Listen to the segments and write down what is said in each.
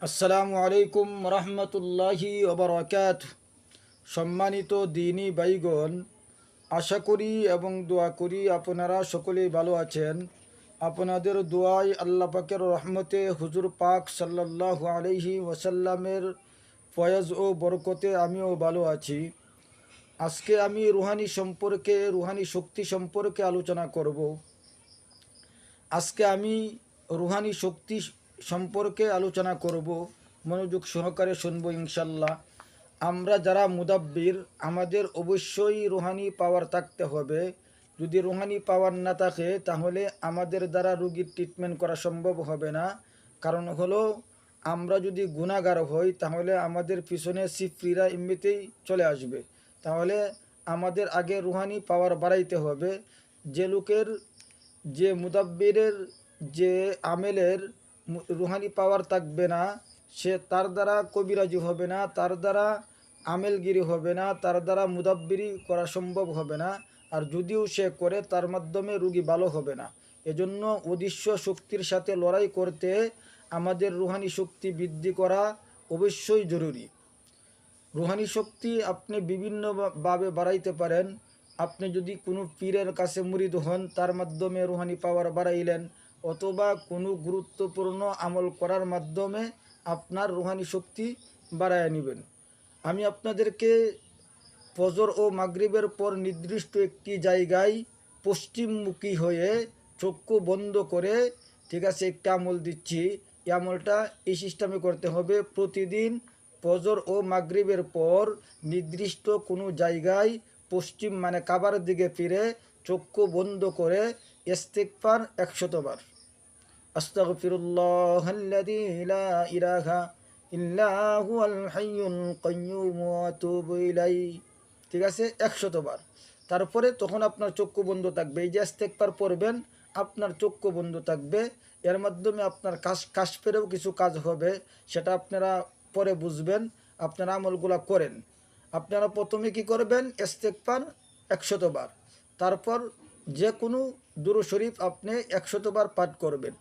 আসসালামু আলাইকুম রহমতুল্লাহি ওবরাকাতুহু। সম্মানিত দিনী ভাইগণ, আশা করি এবং দোয়া করি আপনারা সকলেই ভালো আছেন। আপনাদের দোয়ায় আল্লাহ পাকের রহমতে হুজুর পাক সাল্লাল্লাহু আলাইহি ওয়াসাল্লামের ফয়েজ ও বরকতে আমিও ভালো আছি। আজকে আমি রুহানি শক্তি সম্পর্কে আলোচনা করব। আজকে আমি রুহানি শক্তি সম্পর্কে আলোচনা করব। মনোযোগ সহকারে শুনবো ইনশাল্লাহ। আমরা যারা মুদাব্বির, আমাদের অবশ্যই রুহানি পাওয়ার থাকতে হবে। যদি রুহানি পাওয়ার না থাকে তাহলে আমাদের দ্বারা রোগীর ট্রিটমেন্ট করা সম্ভব হবে না। কারণ হলো, আমরা যদি গুনাহগার হই তাহলে আমাদের পিছনে সিফরিরা এমনিতেই চলে আসবে। তাহলে আমাদের আগে রুহানি পাওয়ার বাড়াইতে হবে। যে লোকের, যে মুদাব্বিরের, যে আমেলের রুহানি পাওয়ার থাকবে না, সে তার দ্বারা কবিরাজি হবে না, তার দ্বারা আমেলগিরি হবে না, তার দ্বারা মুদাব্বিরি করা সম্ভব হবে না। আর যদিও সে করে, তার মাধ্যমে রুগী ভালো হবে না। এজন্য অদৃশ্য শক্তির সাথে লড়াই করতে আমাদের রুহানি শক্তি বৃদ্ধি করা অবশ্যই জরুরি। রুহানি শক্তি আপনি বিভিন্নভাবে বাড়াইতে পারেন। আপনি যদি কোনো পীরের কাছে মুরিদ হন, তার মাধ্যমে রুহানি পাওয়ার বাড়াইলেন, অথবা কোনো গুরুত্বপূর্ণ আমল করার মাধ্যমে আপনার রুহানি শক্তি বাড়ায় নেবেন। আমি আপনাদেরকে ফজর ও মাগরিবের পর নির্দিষ্ট একটি জায়গায় পশ্চিমমুখী হয়ে চক্ষু বন্ধ করে, ঠিক আছে, একটা আমল দিচ্ছি। এই আমলটা এই সিস্টেমে করতে হবে। প্রতিদিন ফজর ও মাগরিবের পর নির্দিষ্ট কোনো জায়গায় পশ্চিম মানে কাবার দিকে ফিরে চক্ষু বন্ধ করে ইস্তিগফার 100 বার, আস্তাগফিরুল্লাহাল্লাযী লা ইলাহা ইল্লা হুয়াল হাইয়ুল কাইয়্যুম ওয়া আতুবু ইলাইহি, ঠিক আছে, 100 বার। তারপরে তখন আপনার চক্ষু বন্ধ থাকবে। এই যে ইস্তিগফার পড়বেন, আপনার চক্ষু বন্ধ থাকবে। এর মাধ্যমে আপনার কাশফেরও কিছু কাজ হবে, সেটা আপনারা পরে বুঝবেন। আপনারা আমলগুলা করেন। আপনারা প্রথমে কি করবেন? ইস্তিগফার 100 বার। তারপর যে কোনো দুরূদ শরীফ আপনি 100 বার পাঠ করবেন।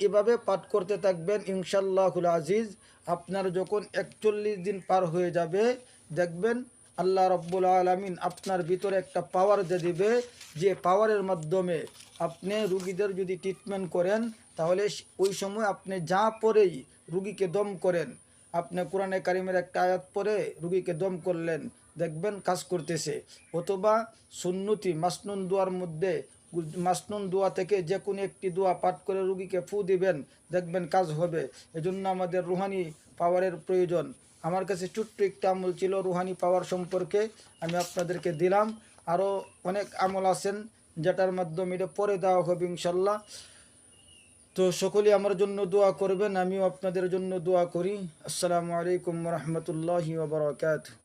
এভাবে পাঠ করতে থাকবেন ইনশাআল্লাহুল আজিজ। আপনার যখন 41 দিন পার হয়ে যাবে, দেখবেন আল্লাহ রাব্বুল আলামিন আপনার ভিতরে একটা পাওয়ার দিয়ে দিবে, যে পাওয়ারের মাধ্যমে আপনি রুগীদের যদি ট্রিটমেন্ট করেন, তাহলে ওই সময় আপনি যা পরেই রুগীকে দম করেন, আপনি কোরআনে কারিমের একটা আয়াত পরে রুগীকে দম করলেন, দেখবেন কাজ করতেছে। অথবা সুন্নতি মাসনুন দোয়ার মধ্যে, মাসনুন দোয়া থেকে যে কোনো একটি দোয়া পাঠ করে রুগীকে ফু দিবেন, দেখবেন কাজ হবে। এজন্য আমাদের রুহানি পাওয়ারের প্রয়োজন। আমার কাছে ছোট্ট একটা আমল ছিল রুহানি পাওয়ার সম্পর্কে, আমি আপনাদেরকে দিলাম। আরও অনেক আমল আছেন যেটার মাধ্যমে এটা পরে দেওয়া হবে ইনশাল্লাহ। তো সকলেই আমার জন্য দোয়া করবেন, আমিও আপনাদের জন্য দোয়া করি। আসসালামু আলাইকুম রহমতুল্লাহি ওয়া বারাকাতুহু।